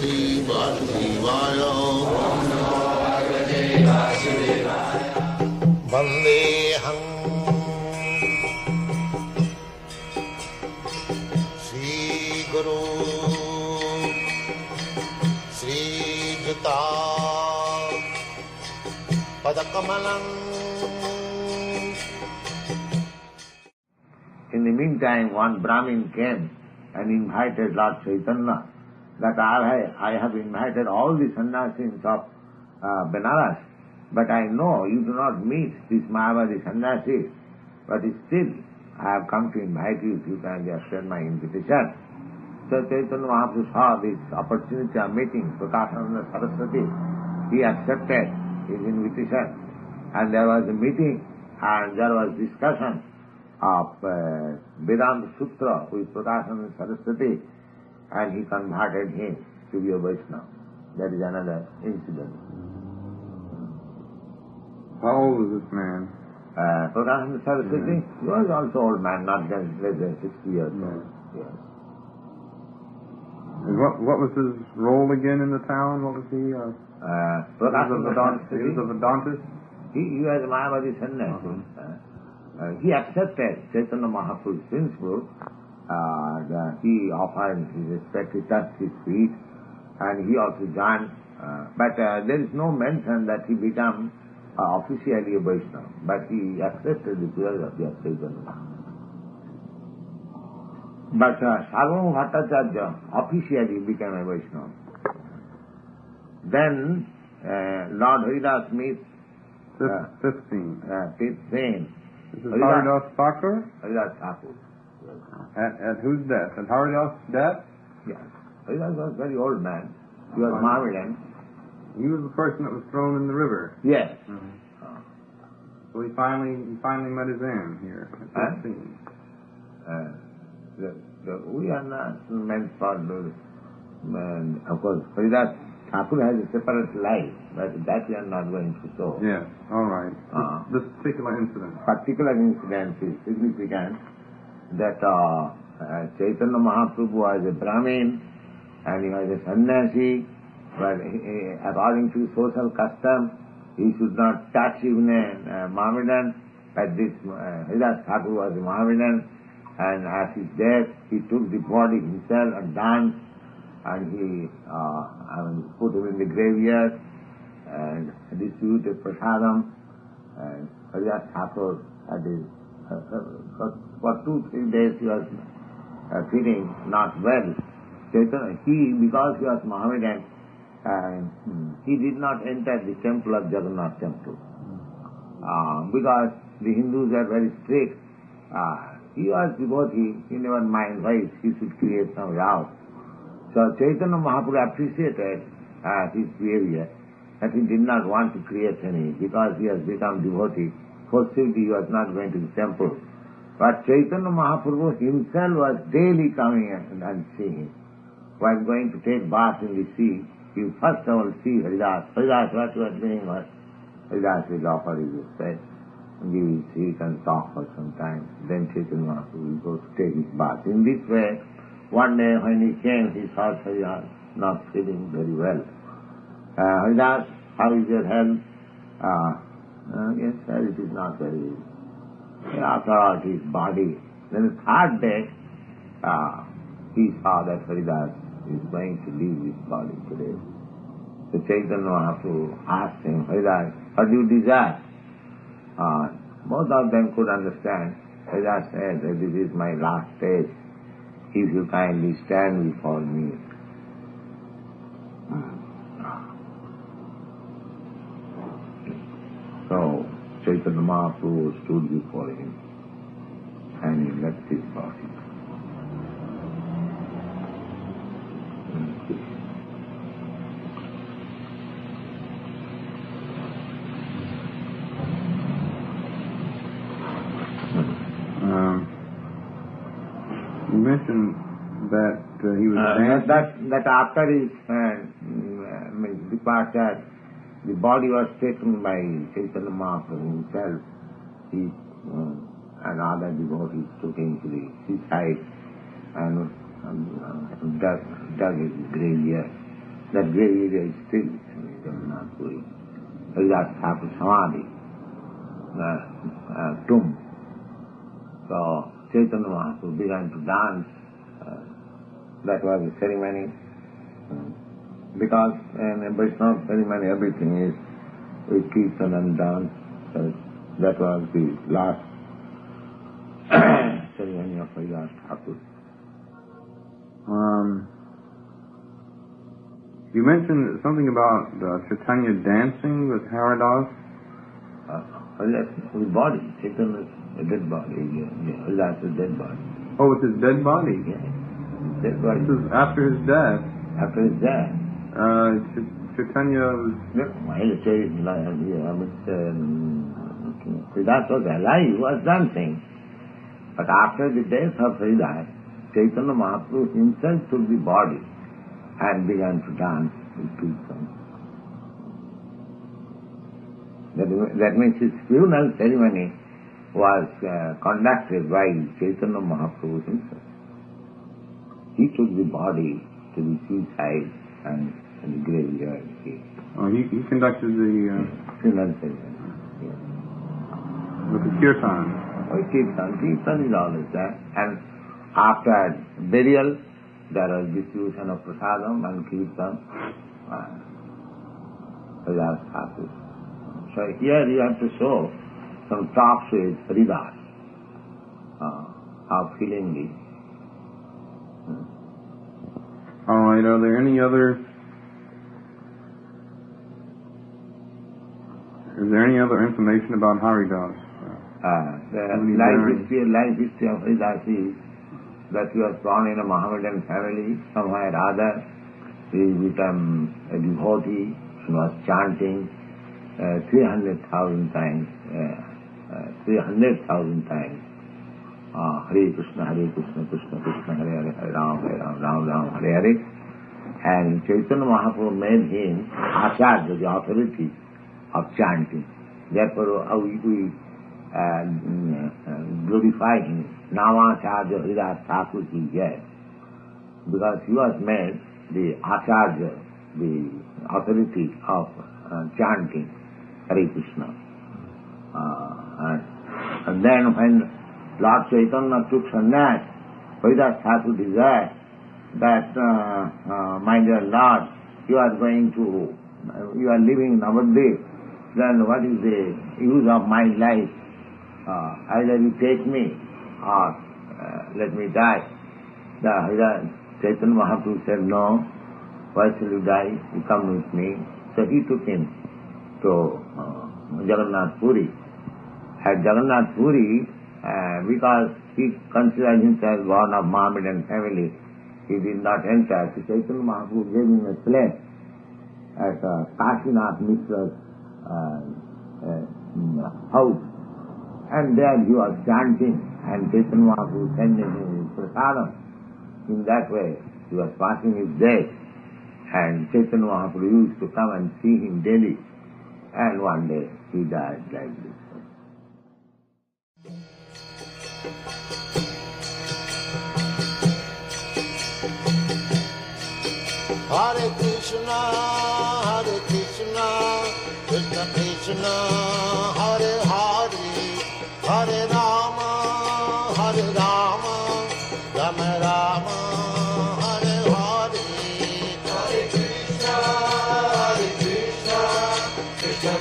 Shri Vasudevaya. Vandeham Shri Guru Shri Juta Padakamalam. In the meantime, one Brahmin came and invited Lord Chaitanya that I have invited all the sannyasis of Benares, but I know you do not meet these Mayavadi sannyasis, but still I have come to invite you if you can accept my invitation. So Chaitanya Mahaprabhu saw this opportunity of meeting Prakashananda Saraswati. He accepted his invitation, and there was a meeting and there was discussion of Vedanta Sutra with Prakashananda Saraswati, and he converted him to be a Vaishnava. That is another incident. How old was this man? Prakashananda Saraswati, he was also old man, not just less than 60 years old. Yes. And what was his role again in the town? What was he? He was a Vedantist? He was a Mayavadi sannyasi. He accepted Chaitanya Mahaprabhu's principle. He offered his respect, he touched his feet, and he also joined. But there is no mention that he became officially a Vaishnava. But he accepted the philosophy of Chaitanya Mahaprabhu. But Sarvabhauma Bhattacharya officially became a Vaishnava. Then Lord Haridas meets 15. This is Haridas Thakur? Haridas Thakur. At whose death? At Haridas' death? Yes. Haridas was a very old man. He was Mohammedan. He was the person that was thrown in the river. Yes. So he finally met his end here at 15. We are not meant for those. Of course, Haridas Thakur has a separate life, but that we are not going to show. Yes, all right. This particular incident. Particular incident is significant that Chaitanya Mahaprabhu was a Brahmin and he was a sannyasi, but according to social custom, he should not touch even a Mohammedan. But this Haridas Thakur was a Mohammedan, and as his death, he took the body himself and danced, and he put him in the graveyard and distributed prasadam. And Haridas Thakur had for 2-3 days he was feeling not well. Because he was Mohammedan, he did not enter the temple of Jagannath temple. Because the Hindus are very strict. He was devotee, he never mind why he should create some row. So Chaitanya Mahaprabhu appreciated his behavior, that he did not want to create any, because he has become devotee. Forcibly he was not going to the temple. But Chaitanya Mahaprabhu himself was daily coming and seeing him. While going to take bath in the sea, he first of all see Haridas. Haridas, what you are doing? Haridas will offer his respect, give his seat and talk for some time. Then Chaitanya Mahaprabhu will go to take his bath. In this way, one day when he came, he saw Haridas not feeling very well. Haridas, how is your health? Yes, sir, it is not very well. After all, his body. Then the third day, he saw that Haridas is going to leave his body today. So Chaitanya Mahaprabhu asked him, Haridas, what do you desire? Both of them could understand. Haridas said that this is my last stage. If you kindly stand before me. So Chaitanya Mahaprabhu stood before him and he left his body. You mentioned that he was dancing. That after his departure, the body was taken by Chaitanya Mahaprabhu himself. He and other devotees took him to the seaside and dug his graveyard. that grave area is still in Jagannath Puri. That's Thakur Samadhi, tomb. So Chaitanya Mahaprabhu began to dance. That was the ceremony. Because in a Vaishnava ceremony everything is with kirtan and dance. So that was the last ceremony of Haridas Thakur. You mentioned something about Chaitanya dancing with Haridas. His body, Chaitanya is a dead body. Haridas is a dead body. Oh, with his dead body? Yeah. Dead body. This is after his death. After his death. Chaitanya was... Haridas was alive, he was dancing. But after the death of Haridas, Chaitanya Mahaprabhu himself took the body and began to dance with kirtan. That means his funeral ceremony was conducted by Chaitanya Mahaprabhu himself. He took the body to the seaside and the graveyard. He conducted the funeral ceremony. Yeah. With the kirtan. Kirtan is always there. And after burial, there was distribution of prasadam and kirtan. So here you have to show some talks with Haridas, how feeling is. All right, are there any other... Is there any other information about Haridas? The life history of Haridas is that he was born in a Mohammedan family. Somewhere or other, he became a devotee. He was chanting 300,000 times. 300,000 times. Hare Krishna, Krishna Krishna, Hare Hare, Hare Ram, Ram Ram, Hare Hare. And Chaitanya Mahaprabhu made him Acharya, the authority of chanting. Therefore, we glorify him. Namacharya Haridas Thakur Ki Jai. Because he was made the Acharya, the authority of chanting Hare Krishna. And then when Lord Chaitanya took sannyas, Haridas Thakur desired that, my dear Lord, you are living in Navadvip, then what is the use of my life? Either you take me or let me die. The Chaitanya Mahaprabhu said, no, why shall you die? You come with me. So he took him to Jagannath Puri. At Jagannath Puri, because he considered himself born of Mohammedan family, he did not enter. So Chaitanya Mahaprabhu gave him a place at Kashinath Mishra's house. And there he was chanting, and Chaitanya Mahaprabhu sending him his prasadam. In that way, he was passing his days. And Chaitanya Mahaprabhu used to come and see him daily. And one day he died like this. Hare Krishna, Krishna Krishna, Hare Hare, Hare Rama, Rama Rama, Hare Hare. Hare Krishna, Krishna